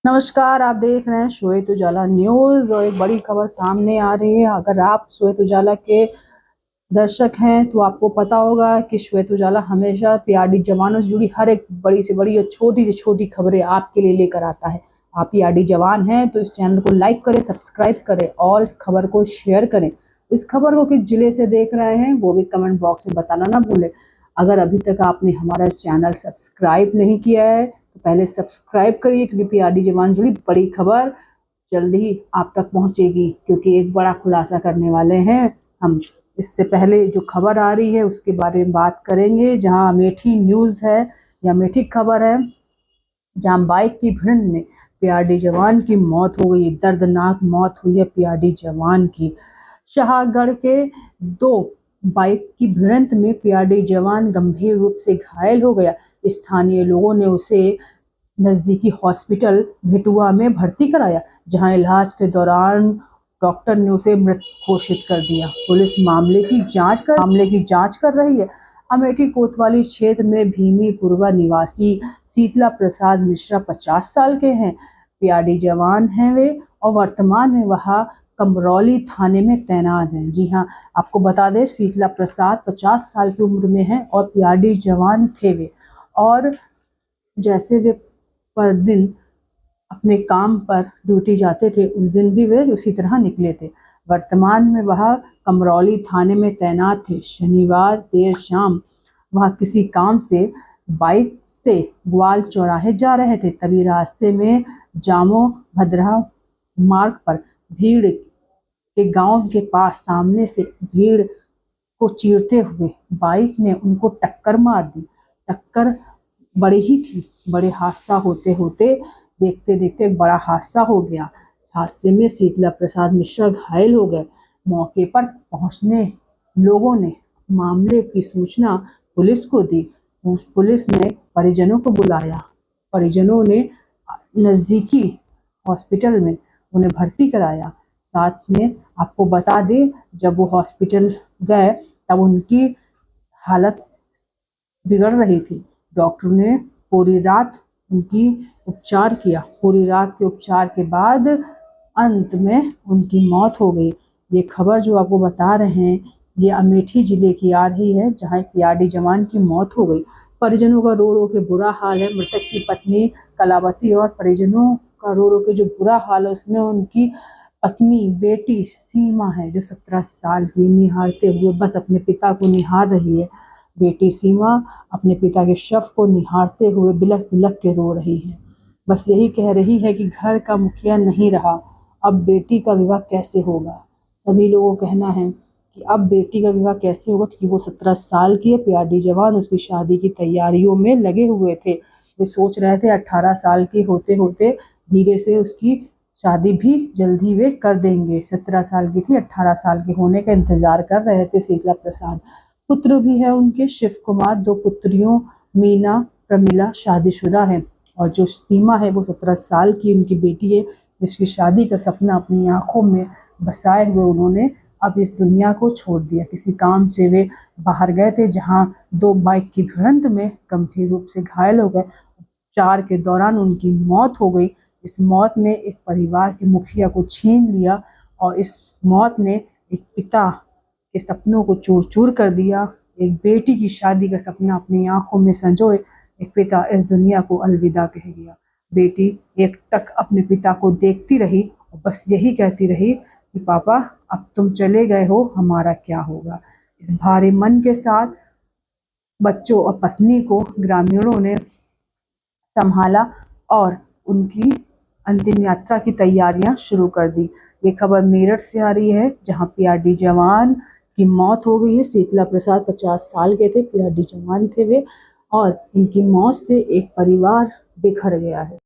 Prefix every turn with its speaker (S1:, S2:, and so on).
S1: नमस्कार, आप देख रहे हैं श्वेत उजाला न्यूज़ और एक बड़ी खबर सामने आ रही है। अगर आप श्वेत उजाला के दर्शक हैं तो आपको पता होगा कि श्वेत उजाला हमेशा पीआरडी जवानों से जुड़ी हर एक बड़ी से बड़ी और छोटी से छोटी खबरें आपके लिए लेकर आता है। आप पीआरडी जवान हैं तो इस चैनल को लाइक करें, सब्सक्राइब करें और इस खबर को शेयर करें। इस खबर को किस जिले से देख रहे हैं वो भी कमेंट बॉक्स में बताना ना भूलें। अगर अभी तक आपने हमारा चैनल सब्सक्राइब नहीं किया है तो पहले सब्सक्राइब करिए, क्योंकि पीआरडी जवान जुड़ी बड़ी खबर जल्द ही आप तक पहुंचेगी, क्योंकि एक बड़ा खुलासा करने वाले हैं हम। इससे पहले जो खबर आ रही है उसके बारे में बात करेंगे, जहां अमेठी न्यूज़ है या अमेठी खबर है, जहां बाइक की भिड़ंत में पीआरडी जवान की मौत हो गई। दर्दनाक मौत हुई है पीआरडी जवान की। शाहगढ़ के दो बाइक की भिड़ंत में पीआरडी जवान गंभीर रूप से घायल हो गया। स्थानीय लोगों ने उसे नज़दीकी हॉस्पिटल भेटुआ में भर्ती कराया, जहां इलाज के दौरान डॉक्टर ने उसे मृत घोषित कर दिया। पुलिस मामले की जांच कर रही है। अमेठी कोतवाली क्षेत्र में भीमीपुरवा निवासी शीतला प्रसाद मिश्रा 50 साल के हैं। पीआरडी जवान हैं वे और वर्तमान में वह कमरौली थाने में तैनात हैं। जी हाँ, आपको बता दें शीतला प्रसाद 50 साल की उम्र में हैं और पीआरडी जवान थे वे। और जैसे वे पर दिन अपने काम पर ड्यूटी जाते थे, उस दिन भी वे उसी तरह निकले थे। वर्तमान में वह कमरौली थाने में तैनात थे। शनिवार देर शाम वह किसी काम से बाइक से ग्वाल चौराहे जा रहे थे, तभी रास्ते में जामो भद्रा मार्ग पर भीड़ के गांव के पास सामने से भीड़ को चीरते हुए बाइक ने उनको टक्कर मार दी। टक्कर बड़ी ही थी। बड़े हादसा होते होते देखते देखते एक बड़ा हादसा हो गया। हादसे में शीतला प्रसाद मिश्रा घायल हो गए। मौके पर पहुंचने लोगों ने मामले की सूचना पुलिस को दी। पुलिस ने परिजनों को बुलाया। परिजनों ने नज़दीकी हॉस्पिटल में उन्हें भर्ती कराया। साथ में आपको बता दें, जब वो हॉस्पिटल गए तब उनकी हालत बिगड़ रही थी। डॉक्टर ने पूरी रात उनकी उपचार किया। पूरी रात के उपचार के बाद अंत में उनकी मौत हो गई। ये खबर जो आपको बता रहे हैं ये अमेठी जिले की आ रही है, जहां पीआरडी जवान की मौत हो गई। परिजनों का रो रो के बुरा हाल है। मृतक की पत्नी कलावती और परिजनों का रो रो के जो बुरा हाल है उसमें उनकी पत्नी बेटी सीमा है, जो 17 साल की निहारते हुए बस अपने पिता को निहार रही है। बेटी सीमा अपने पिता के शव को निहारते हुए बिलख बिलख के रो रही है। बस यही कह रही है कि घर का मुखिया नहीं रहा, अब बेटी का विवाह कैसे होगा। सभी लोगों का कहना है कि अब बेटी का विवाह कैसे होगा, क्योंकि वो 17 साल की है। पीआरडी जवान उसकी शादी की तैयारियों में लगे हुए थे। वे सोच रहे थे 18 साल के होते होते धीरे से उसकी शादी भी जल्दी वे कर देंगे। 17 साल की थी, 18 साल के होने का इंतजार कर रहे थे शीतला प्रसाद। पुत्र भी है उनके शिव कुमार। 2 पुत्रियों मीना प्रमिला शादीशुदा है, और जो सीमा है वो 17 साल की उनकी बेटी है, जिसकी शादी का सपना अपनी आंखों में बसाए हुए उन्होंने अब इस दुनिया को छोड़ दिया। किसी काम से वे बाहर गए थे, जहां 2 बाइक की भिड़ंत में गंभीर रूप से घायल हो गए। उपचार के दौरान उनकी मौत हो गई। इस मौत ने एक परिवार के मुखिया को छीन लिया और इस मौत ने एक पिता के सपनों को चूर चूर कर दिया। एक बेटी की शादी का सपना अपनी आंखों में संजोए एक पिता इस दुनिया को अलविदा कह गया। बेटी एक टक अपने पिता को देखती रही और बस यही कहती रही कि पापा अब तुम चले गए हो, हमारा क्या होगा। इस भारी मन के साथ बच्चों और पत्नी को ग्रामीणों ने संभाला और उनकी अंतिम यात्रा की तैयारियां शुरू कर दी। ये खबर मेरठ से आ रही है, जहां पीआरडी जवान की मौत हो गई है। शीतला प्रसाद 50 साल के थे, पीआरडी जवान थे वे, और इनकी मौत से एक परिवार बिखर गया है।